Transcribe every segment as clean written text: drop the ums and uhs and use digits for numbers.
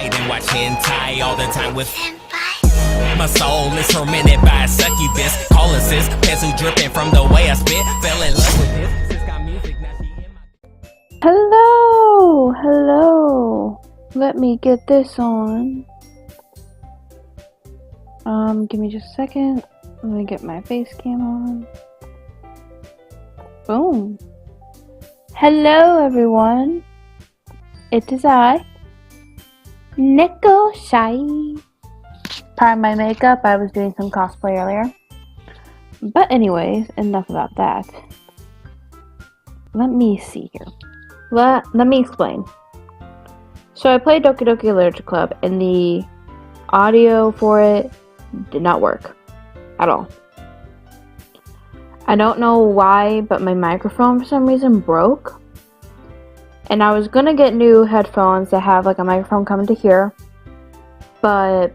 night and watch hentai all the time with my soul is tormented by a succubus. Call a sis, pencil dripping from the way I spit. Fell in love with this. Sis got music, now she in my... Hello. Let me get this on. Give me just a second. Let me get my face cam on. Boom. Hello, everyone. It is I, Neko Shai. Pardon my makeup, I was doing some cosplay earlier. But anyways, enough about that. Let me see here. Let me explain. So I played Doki Doki Literature Club and the audio for it did not work at all. I don't know why, but my microphone for some reason broke. And I was gonna get new headphones that have like a microphone coming to here. But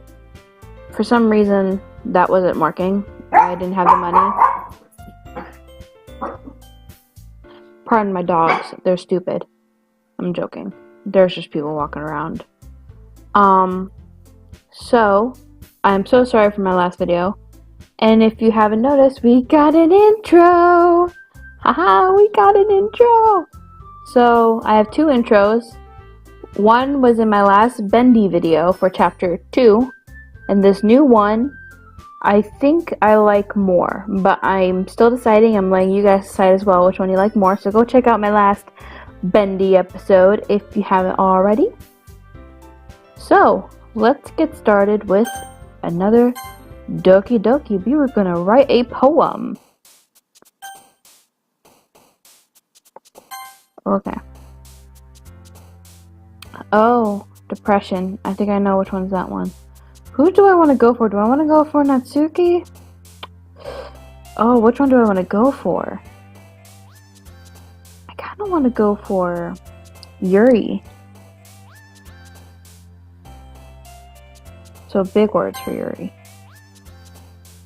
for some reason, that wasn't working. I didn't have the money. Pardon my dogs. They're stupid. I'm joking. There's just people walking around. So, I'm so sorry for my last video. And if you haven't noticed, we got an intro! Haha, we got an intro! So, I have two intros. One was in my last Bendy video for chapter 2. And this new one, I think I like more. But I'm still deciding. I'm letting you guys decide as well which one you like more. So go check out my last Bendy episode if you haven't already. So, let's get started with another Doki Doki. We were going to write a poem. Okay. Oh, depression. I think I know which one's that one. Who do I want to go for? Do I want to go for Natsuki? Oh, which one do I want to go for? I kind of want to go for Yuri. So big words for Yuri.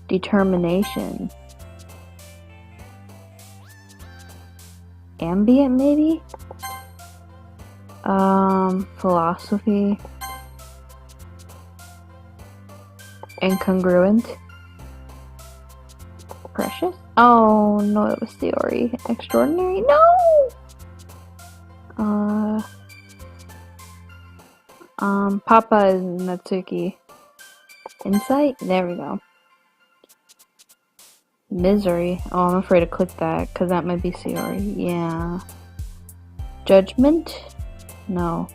Determination. Ambient, maybe? Philosophy. Incongruent. Precious? Oh no, it was theory. Extraordinary? No! Papa is Natsuki. Insight? There we go. Misery. Oh, I'm afraid to click that because that might be theory. Yeah. Judgment? No.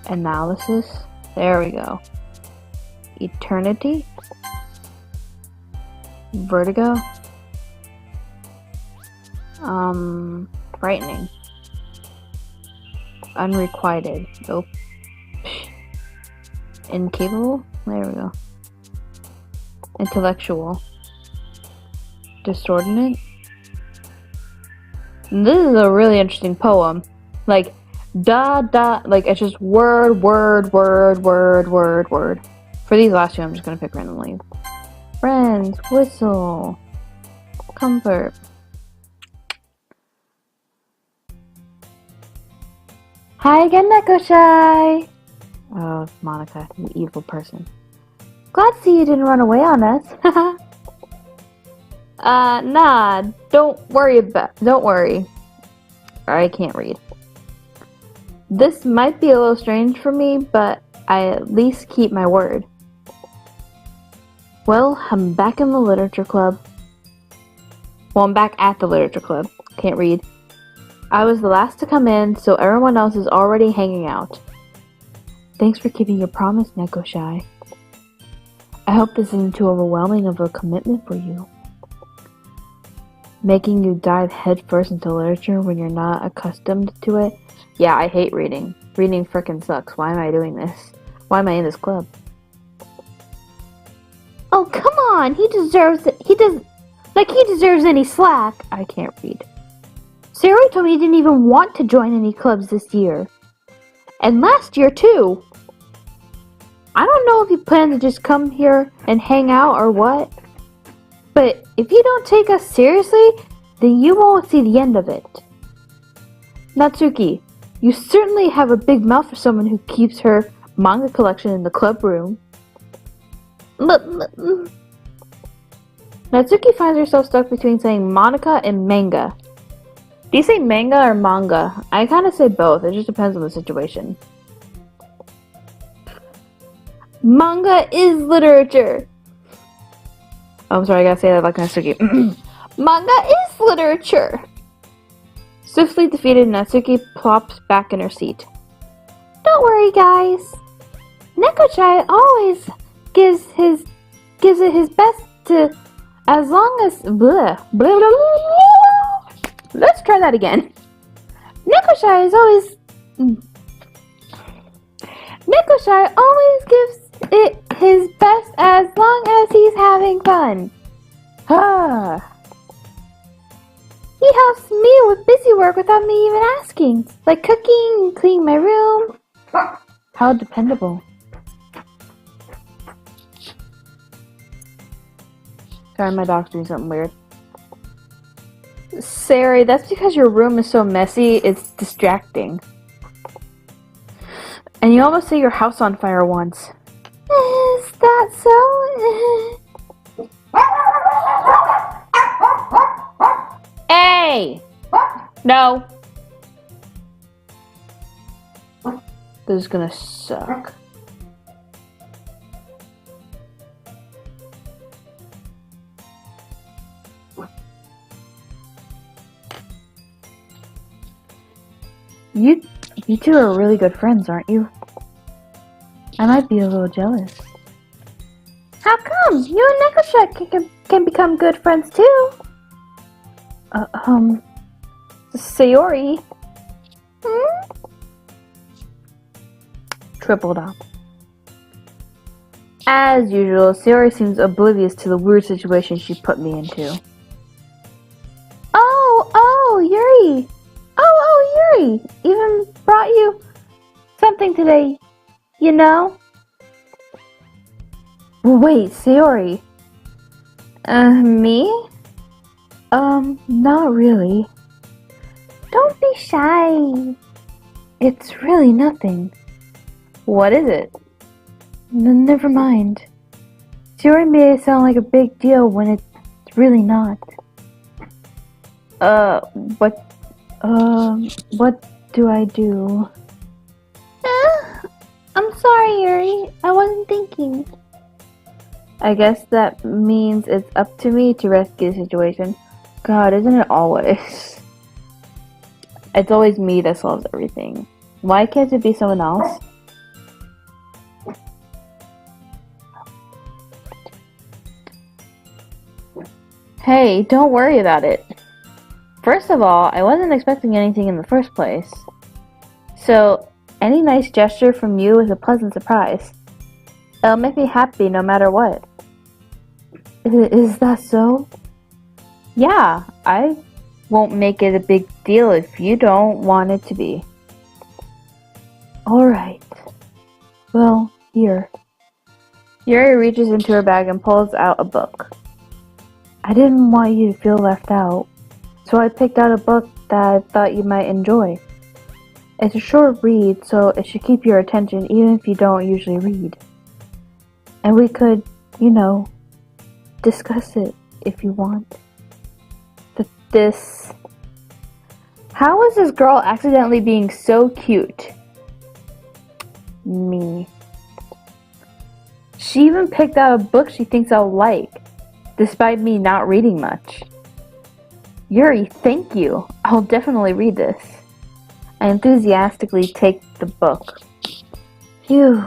Analysis? There we go. Eternity? Vertigo? Frightening. Unrequited. Nope. Incapable? There we go. Intellectual. Disordinate? This is a really interesting poem. Like, like it's just word. For these last two, I'm just gonna pick randomly. Friends, whistle, comfort. Hi again, Neko Shai. Oh, Monica, you evil person. Glad to see you didn't run away on us. Nah, don't worry. I can't read. This might be a little strange for me, but I at least keep my word. Well, I'm back in the literature club. Well, I'm back at the literature club. Can't read. I was the last to come in, so everyone else is already hanging out. Thanks for keeping your promise, Neko Shai. I hope this isn't too overwhelming of a commitment for you. Making you dive headfirst into literature when you're not accustomed to it? Yeah, I hate reading. Reading frickin' sucks. Why am I doing this? Why am I in this club? Oh, come on! He deserves it. He deserves any slack. I can't read. Sarah told me he didn't even want to join any clubs this year. And last year, too. I don't know if he planned to just come here and hang out or what. But if you don't take us seriously, then you won't see the end of it. Natsuki, You certainly have a big mouth for someone who keeps her manga collection in the club room. Natsuki finds herself stuck between saying Monica and manga. Do you say manga or manga? I kind of say both. It just depends on the situation. Manga is literature. Oh, I'm sorry, I gotta say that like Natsuki. Manga is literature. Swiftly defeated, Natsuki plops back in her seat. Don't worry, guys. Nekochai always gives it his best to, as long as blah, blah, blah, blah. Let's try that again. Nekochai always gives it his best as long as he's having fun. He helps me with busy work without me even asking, like cooking and cleaning my room. How dependable. Sorry, my dog's doing something weird. Sari, that's because your room is so messy, it's distracting. And you almost set your house on fire once. Is that so? Hey! No! This is gonna suck. You two are really good friends, aren't you? I might be a little jealous. How come? You and Nekochai can become good friends too. Sayori. Tripled up. As usual, Sayori seems oblivious to the weird situation she put me into. Oh, Yuri! Oh, Yuri! Even brought you something today, you know? Wait, Sayori. Me? Not really. Don't be shy. It's really nothing. What is it? Never mind. Sayori made it sound like a big deal when it's really not. What do I do? I'm sorry, Yuri. I wasn't thinking. I guess that means it's up to me to rescue the situation. God, isn't it always? It's always me that solves everything. Why can't it be someone else? Hey, don't worry about it. First of all, I wasn't expecting anything in the first place. So, any nice gesture from you is a pleasant surprise. It'll make me happy no matter what. Is that so? Yeah, I won't make it a big deal if you don't want it to be. Alright. Well, here. Yuri reaches into her bag and pulls out a book. I didn't want you to feel left out, so I picked out a book that I thought you might enjoy. It's a short read, so it should keep your attention even if you don't usually read. And we could, discuss it if you want. How is this girl accidentally being so cute? Me. She even picked out a book she thinks I'll like, despite me not reading much. Yuri, thank you. I'll definitely read this. I enthusiastically take the book. Phew.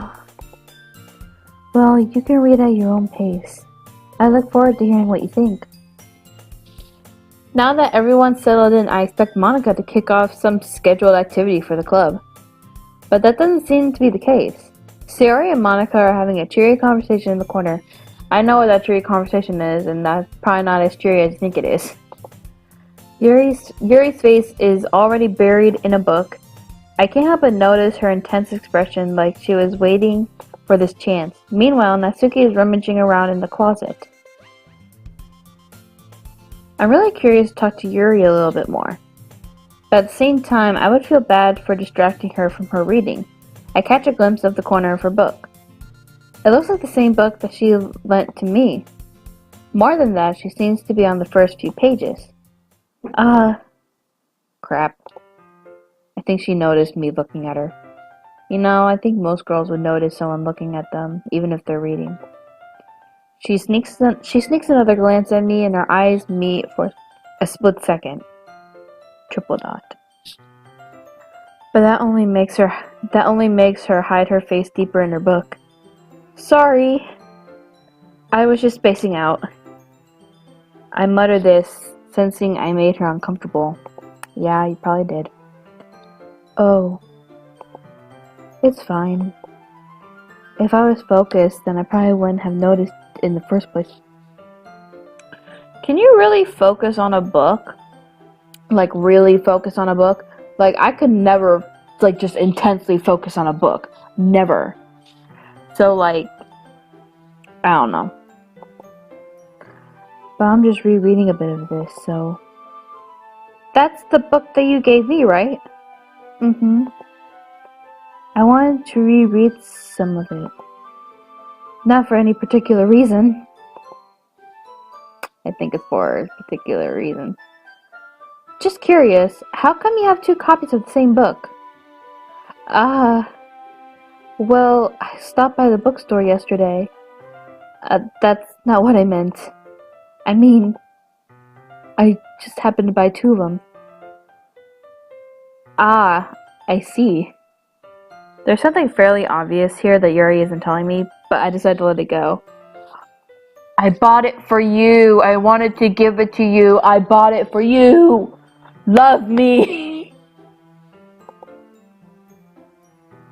Well, you can read at your own pace. I look forward to hearing what you think. Now that everyone's settled in, I expect Monica to kick off some scheduled activity for the club. But that doesn't seem to be the case. Sayori and Monica are having a cheery conversation in the corner. I know what that cheery conversation is, and that's probably not as cheery as you think it is. Yuri's face is already buried in a book. I can't help but notice her intense expression, like she was waiting for this chance. Meanwhile, Natsuki is rummaging around in the closet. I'm really curious to talk to Yuri a little bit more. But at the same time, I would feel bad for distracting her from her reading. I catch a glimpse of the corner of her book. It looks like the same book that she lent to me. More than that, she seems to be on the first few pages. Crap. I think she noticed me looking at her. You know, I think most girls would notice someone looking at them, even if they're reading. She sneaks another glance at me, and our eyes meet for a split second. Triple dot. But that only makes her hide her face deeper in her book. Sorry. I was just spacing out. I muttered this, sensing I made her uncomfortable. Yeah, you probably did. Oh. It's fine. If I was focused, then I probably wouldn't have noticed in the first place. Can you really focus on a book? Like, really focus on a book? Like, I could never, like, just intensely focus on a book. Never. So, like, I don't know. But I'm just rereading a bit of this, so... That's the book that you gave me, right? Mm-hmm. I wanted to reread some of it. Not for any particular reason. I think it's for a particular reason. Just curious, how come you have 2 copies of the same book? Well, I stopped by the bookstore yesterday. That's not what I meant. I mean, I just happened to buy 2 of them. Ah, I see. There's something fairly obvious here that Yuri isn't telling me, but I decided to let it go. I bought it for you. I wanted to give it to you. I bought it for you. Love me.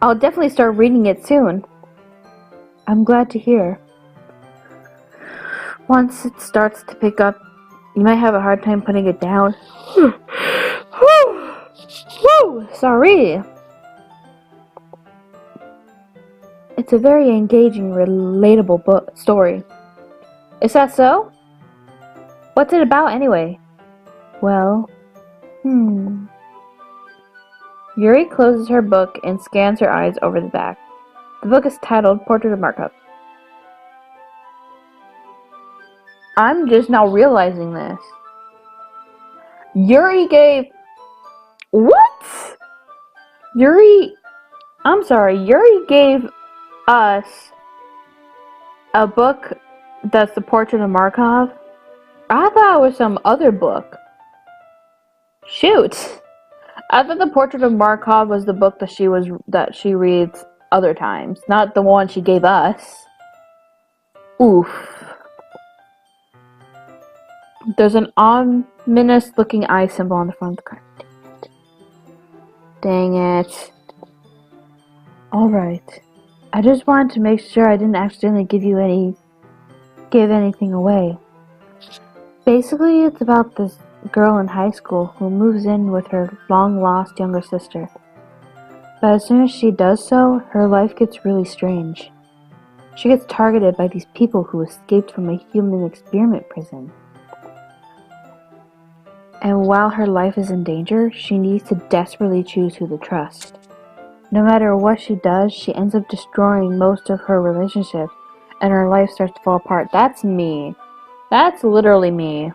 I'll definitely start reading it soon. I'm glad to hear. Once it starts to pick up, you might have a hard time putting it down. Whew, sorry. It's a very engaging, relatable story. Is that so? What's it about anyway? Well, Yuri closes her book and scans her eyes over the back. The book is titled Portrait of Markov. I'm just now realizing this. Yuri gave... What? Yuri gave us a book that's the Portrait of Markov? I thought it was some other book. Shoot. I thought the Portrait of Markov was the book that she reads other times, not the one she gave us. Oof. There's an ominous looking eye symbol on the front of the card. Dang it. Alright. I just wanted to make sure I didn't accidentally give anything away. Basically, it's about this girl in high school who moves in with her long-lost younger sister. But as soon as she does so, her life gets really strange. She gets targeted by these people who escaped from a human experiment prison. And while her life is in danger, she needs to desperately choose who to trust. No matter what she does, she ends up destroying most of her relationships, and her life starts to fall apart. That's me. That's literally me.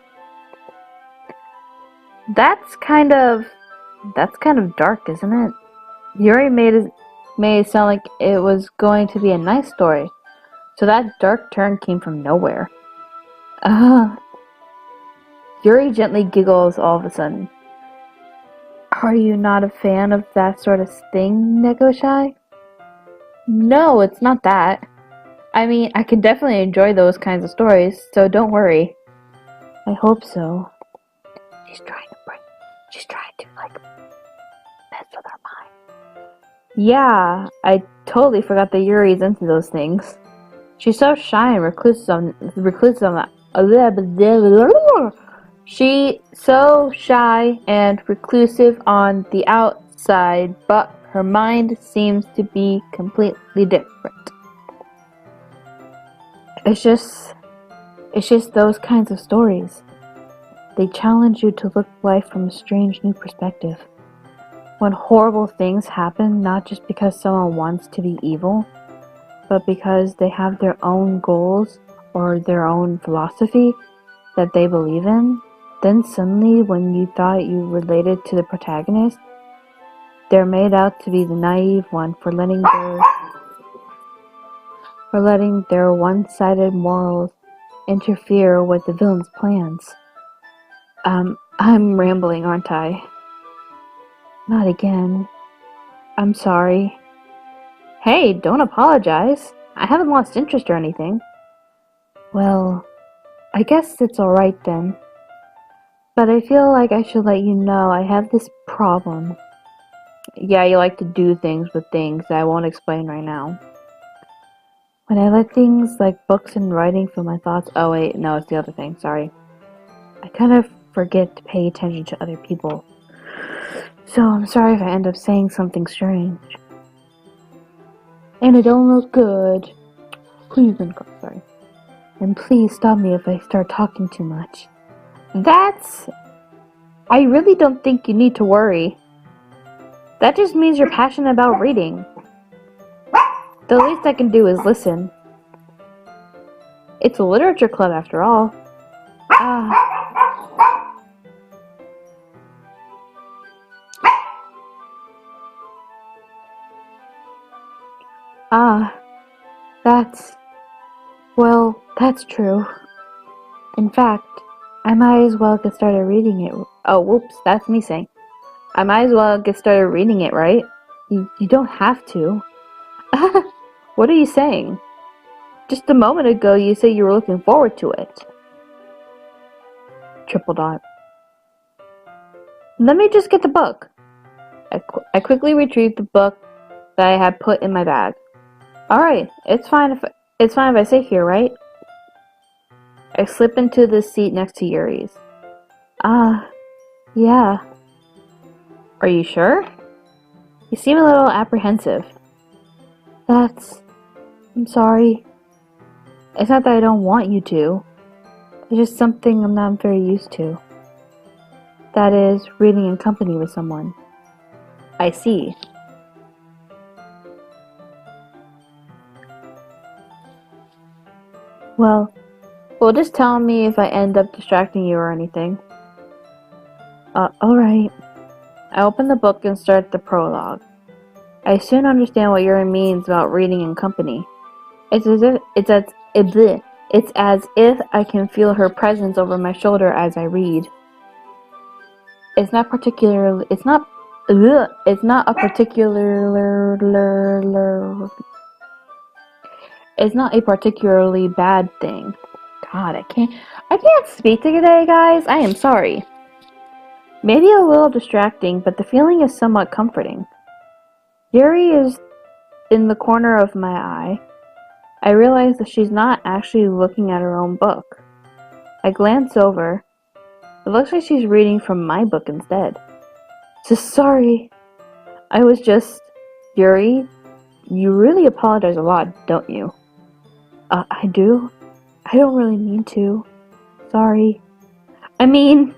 That's kind of dark, isn't it? Yuri made it sound like it was going to be a nice story. So that dark turn came from nowhere. Yuri gently giggles all of a sudden. Are you not a fan of that sort of thing, Negoshai? No, it's not that. I mean, I can definitely enjoy those kinds of stories, so don't worry. I hope so. She's trying to mess with our mind. Yeah, I totally forgot that Yuri's into those things. She's so shy and reclusive on She's so shy and reclusive on the outside, but her mind seems to be completely different. It's just those kinds of stories. They challenge you to look at life from a strange new perspective. when horrible things happen not just because someone wants to be evil, but because they have their own goals or their own philosophy that they believe in, then suddenly when you thought you related to the protagonist, they're made out to be the naive one for letting their one-sided morals interfere with the villain's plans. I'm rambling, aren't I? Not again. I'm sorry. Hey, don't apologize. I haven't lost interest or anything. Well, I guess it's alright then. But I feel like I should let you know I have this problem. Yeah, you like to do things with things that I won't explain right now. When I let things like books and writing fill my thoughts. Oh wait, no, it's the other thing, sorry. I kind of forget to pay attention to other people. So I'm sorry if I end up saying something strange. And it don't look good. Please don't go, sorry. And please stop me if I start talking too much. I really don't think you need to worry. That just means you're passionate about reading. The least I can do is listen. It's a literature club after all. That's true. In fact, I might as well get started reading it. Oh, whoops, that's me saying. I might as well get started reading it, right? You don't have to. What are you saying? Just a moment ago you said you were looking forward to it. Triple dot. Let me just get the book. I quickly retrieved the book that I had put in my bag. Alright, it's fine if I sit here, right? I slip into the seat next to Yuri's. Yeah. Are you sure? You seem a little apprehensive. I'm sorry. It's not that I don't want you to. It's just something I'm not very used to. That is, reading in company with someone. I see. Well, just tell me if I end up distracting you or anything. Alright. I open the book and start the prologue. I soon understand what Yuri means about reading in company. It's as if I can feel her presence over my shoulder as I read. It's not a particularly bad thing. God, I can't speak today, guys. I am sorry. Maybe a little distracting, but the feeling is somewhat comforting. Yuri is in the corner of my eye. I realize that she's not actually looking at her own book. I glance over. It looks like she's reading from my book instead. Sorry. I was just... Yuri, you really apologize a lot, don't you? I do? I don't really mean to. Sorry. I mean...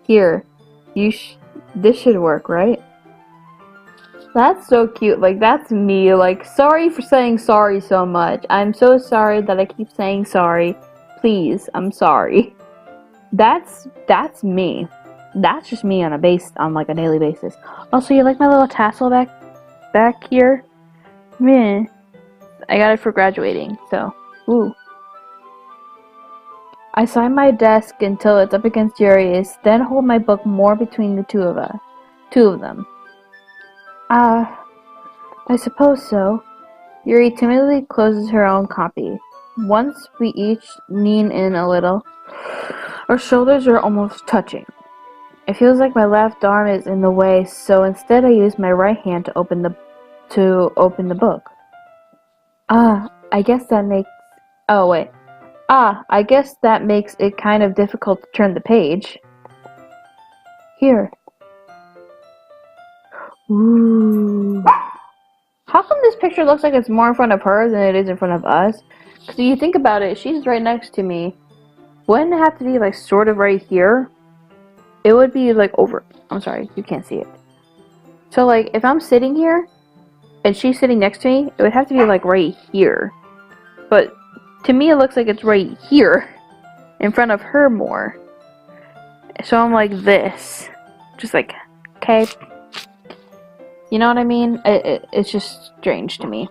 Here. This should work, right? That's so cute. Like, that's me. Like, sorry for saying sorry so much. I'm so sorry that I keep saying sorry. Please, I'm sorry. That's me. That's just me on a daily basis. Also, you like my little tassel back here? Meh. I got it for graduating, so, ooh. I sign my desk until it's up against Yuri's, then hold my book more between the two of them. I suppose so. Yuri timidly closes her own copy. Once we each lean in a little, our shoulders are almost touching. It feels like my left arm is in the way, so instead I use my right hand to open the book. I guess that makes it kind of difficult to turn the page. Here. Ooh. How come this picture looks like it's more in front of her than it is in front of us? Because if you think about it, she's right next to me. Wouldn't it have to be like sort of right here? it would be like over. I'm sorry, you can't see it. So like if I'm sitting here and she's sitting next to me, it would have to be like right here. But to me, it looks like it's right here in front of her more. So I'm like this. Just like, okay. You know what I mean? It's just strange to me.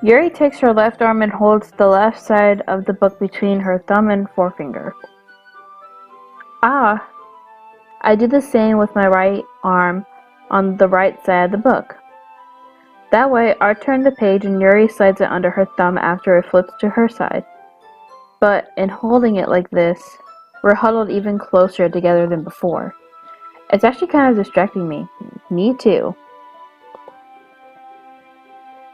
Yuri takes her left arm and holds the left side of the book between her thumb and forefinger. Ah, I did the same with my right arm on the right side of the book. That way, I turn the page and Yuri slides it under her thumb after it flips to her side. But in holding it like this, we're huddled even closer together than before. It's actually kind of distracting me. Me too.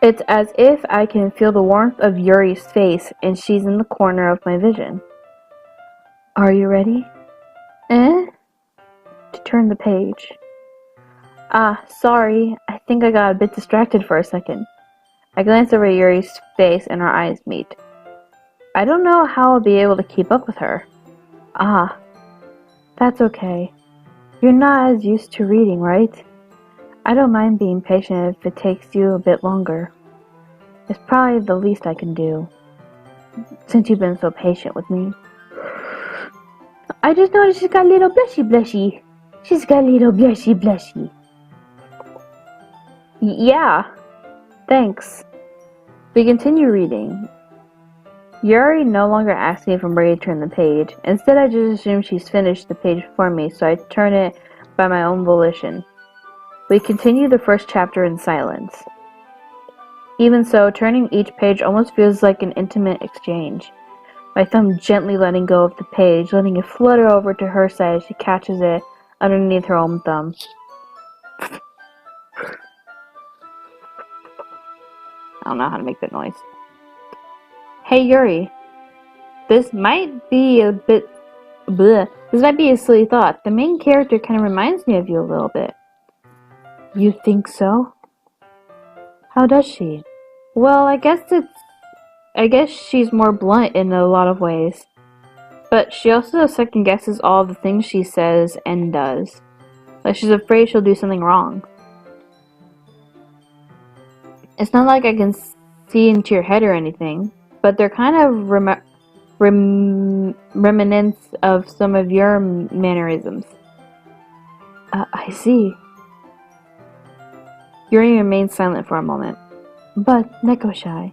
It's as if I can feel the warmth of Yuri's face and she's in the corner of my vision. Are you ready? To turn the page. Ah, sorry. I think I got a bit distracted for a second. I glance over at Yuri's face and our eyes meet. I don't know how I'll be able to keep up with her. Ah, that's okay. You're not as used to reading, right? I don't mind being patient if it takes you a bit longer. It's probably the least I can do, since you've been so patient with me. I just noticed she's got a little blushy. She's got a little blushy. Yeah, thanks. We continue reading. Yuri no longer asks me if I'm ready to turn the page. Instead, I just assume she's finished the page for me, so I turn it by my own volition. We continue the first chapter in silence. Even so, turning each page almost feels like an intimate exchange. My thumb gently letting go of the page, letting it flutter over to her side as she catches it underneath her own thumb. I don't know how to make that noise. Hey Yuri, this might be a bit bleh. This might be a silly thought. The main character kind of reminds me of you a little bit. You think so? How does she? Well, I guess she's more blunt in a lot of ways. But she also second guesses all the things she says and does. Like she's afraid she'll do something wrong. It's not like I can see into your head or anything, but they're kind of remnants of some of your mannerisms. I see. Yuri remains silent for a moment. But, Neko-shy,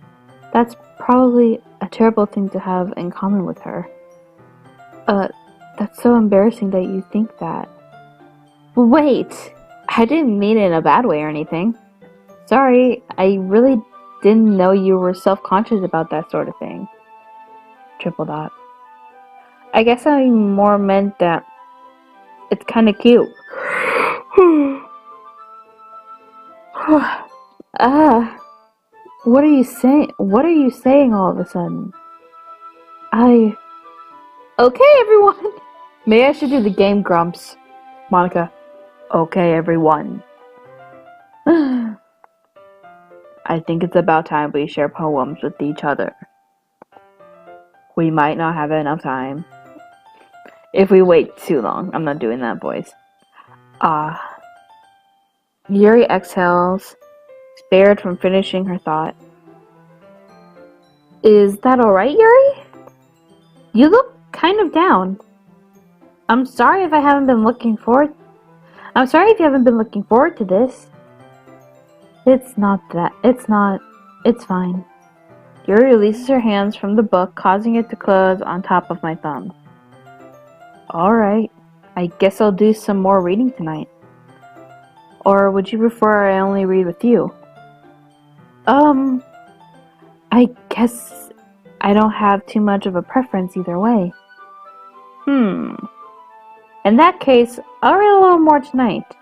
that's probably a terrible thing to have in common with her. That's so embarrassing that you think that. Wait! I didn't mean it in a bad way or anything. Sorry, I really didn't know you were self-conscious about that sort of thing. Triple dot. I guess I more meant that it's kinda cute. What are you saying? What are you saying all of a sudden? Okay, everyone! Maybe I should do the game grumps. Monica. Okay, everyone. I think it's about time we share poems with each other. We might not have enough time. If we wait too long. I'm not doing that voice. Yuri exhales, spared from finishing her thought. Is that alright, Yuri? You look kind of down. I'm sorry if you haven't been looking forward to this. It's fine. Yuri releases her hands from the book, causing it to close on top of my thumb. Alright, I guess I'll do some more reading tonight. Or would you prefer I only read with you? I guess I don't have too much of a preference either way. In that case, I'll read a little more tonight.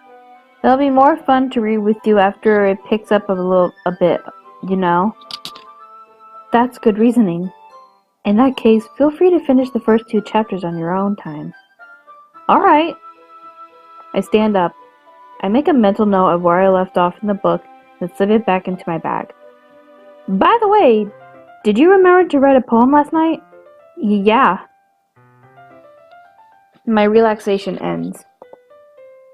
It'll be more fun to read with you after it picks up a bit, you know? That's good reasoning. In that case, feel free to finish the first 2 chapters on your own time. Alright. I stand up. I make a mental note of where I left off in the book and slip it back into my bag. By the way, did you remember to write a poem last night? Yeah. My relaxation ends.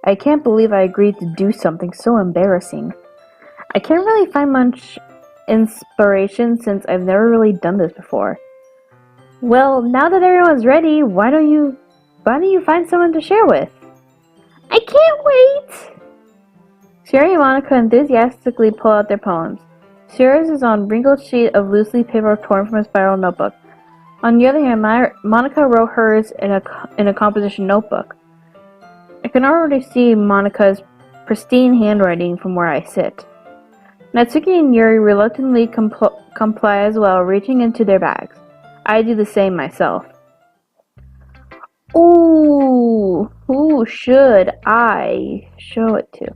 I can't believe I agreed to do something so embarrassing. I can't really find much inspiration since I've never really done this before. Well, now that everyone's ready, why don't you find someone to share with? I can't wait! Sherry and Monica enthusiastically pull out their poems. Sherry's is on a wrinkled sheet of loosely paper torn from a spiral notebook. On the other hand, Monica wrote hers in a composition notebook. I can already see Monica's pristine handwriting from where I sit. Natsuki and Yuri reluctantly comply as well, reaching into their bags. I do the same myself. Ooh, who should I show it to?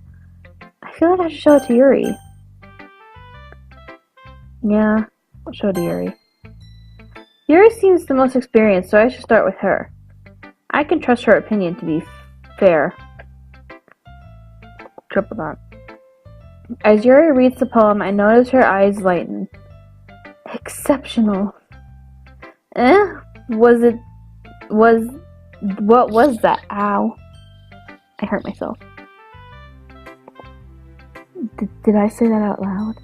I feel like I should show it to Yuri. Yeah, I'll show it to Yuri. Yuri seems the most experienced, so I should start with her. I can trust her opinion to be fair. Triple dot. As Yuri reads the poem, I notice her eyes lighten. Exceptional. What was that? Ow. I hurt myself. Did I say that out loud?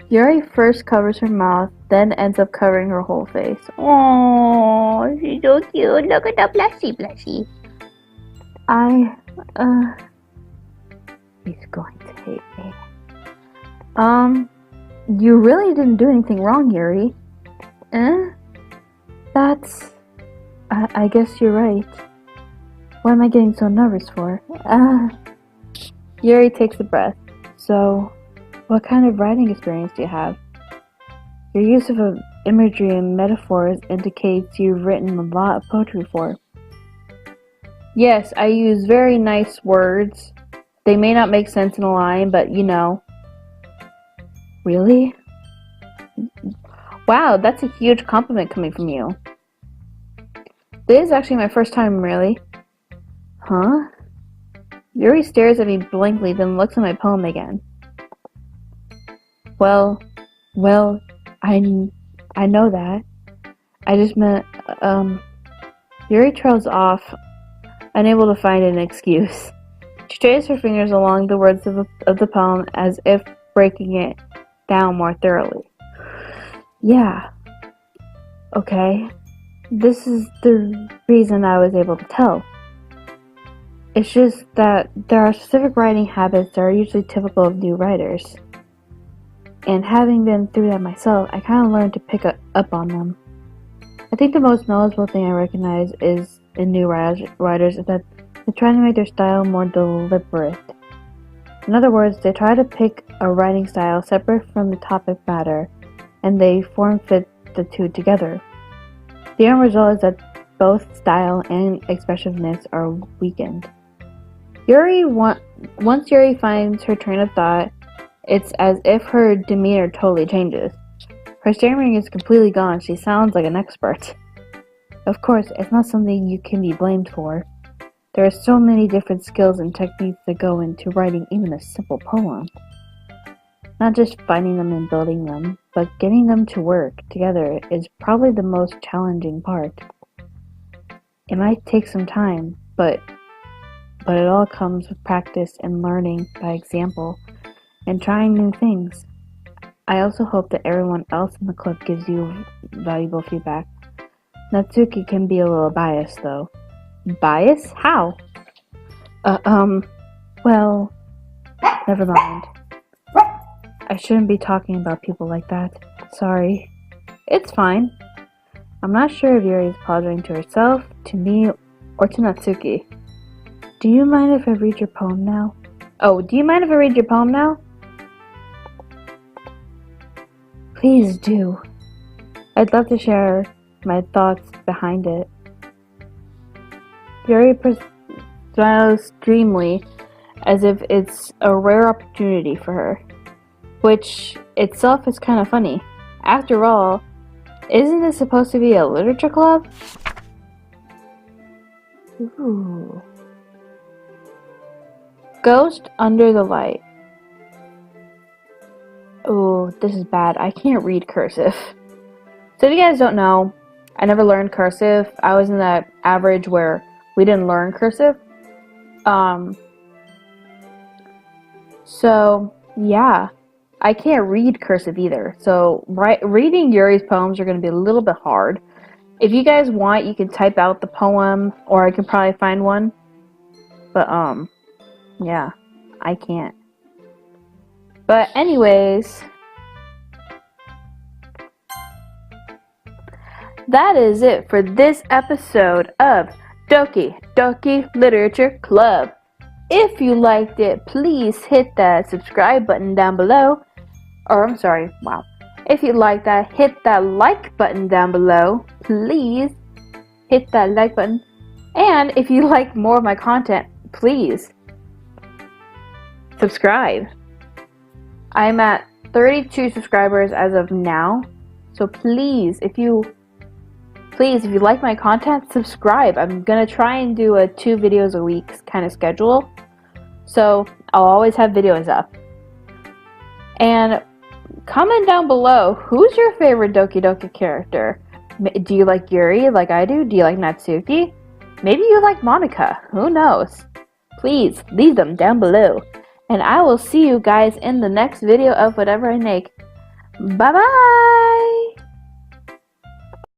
Yuri first covers her mouth, then ends up covering her whole face. Oh, she's so cute. Look at the blushy. He's going to hate me. You really didn't do anything wrong, Yuri. I guess you're right. What am I getting so nervous for? Yuri takes a breath. So, what kind of writing experience do you have? Your use of imagery and metaphors indicates you've written a lot of poetry before. Yes, I use very nice words. They may not make sense in a line, but you know. Really? Wow, that's a huge compliment coming from you. This is actually my first time, really. Huh? Yuri stares at me blankly, then looks at my poem again. Well, I know that. I just meant, Yuri trails off, unable to find an excuse. She traces her fingers along the words of the poem as if breaking it down more thoroughly. Yeah. Okay. This is the reason I was able to tell. It's just that there are specific writing habits that are usually typical of new writers. And having been through that myself, I kind of learned to pick up on them. I think the most noticeable thing I recognize is in new writers is that they try to make their style more deliberate. In other words, they try to pick a writing style separate from the topic matter, and they form-fit the two together. The end result is that both style and expressiveness are weakened. Once Yuri finds her train of thought, it's as if her demeanor totally changes. Her stammering is completely gone. She sounds like an expert. Of course, it's not something you can be blamed for. There are so many different skills and techniques that go into writing even a simple poem. Not just finding them and building them, but getting them to work together is probably the most challenging part. It might take some time, but it all comes with practice and learning by example and trying new things. I also hope that everyone else in the club gives you valuable feedback. Natsuki can be a little biased, though. Bias? How? Well, never mind. I shouldn't be talking about people like that. Sorry. It's fine. I'm not sure if Yuri is apologizing to herself, to me, or to Natsuki. Do you mind if I read your poem now? Oh, do you mind if I read your poem now? Please do. I'd love to share my thoughts behind it. Yuri smiles dreamily, as if it's a rare opportunity for her. Which itself is kind of funny. After all, isn't this supposed to be a literature club? Ooh. Ghost Under the Light. Ooh, this is bad. I can't read cursive. So if you guys don't know, I never learned cursive. I was in that average where we didn't learn cursive. So yeah, I can't read cursive either. So reading Yuri's poems are going to be a little bit hard. If you guys want, you can type out the poem, or I can probably find one. But yeah, I can't. But anyways, that is it for this episode of Doki Doki Literature Club. If you liked it, please hit that subscribe button down below. Or, I'm sorry, wow. If you like that, hit that like button down below. Please hit that like button. And if you like more of my content, please subscribe. I'm at 32 subscribers as of now. So please, if you like my content, subscribe. I'm gonna try and do a 2 videos a week kind of schedule. So I'll always have videos up. And comment down below, who's your favorite Doki Doki character? Do you like Yuri like I do? Do you like Natsuki? Maybe you like Monica. Who knows? Please leave them down below. And I will see you guys in the next video of whatever I make. Bye bye!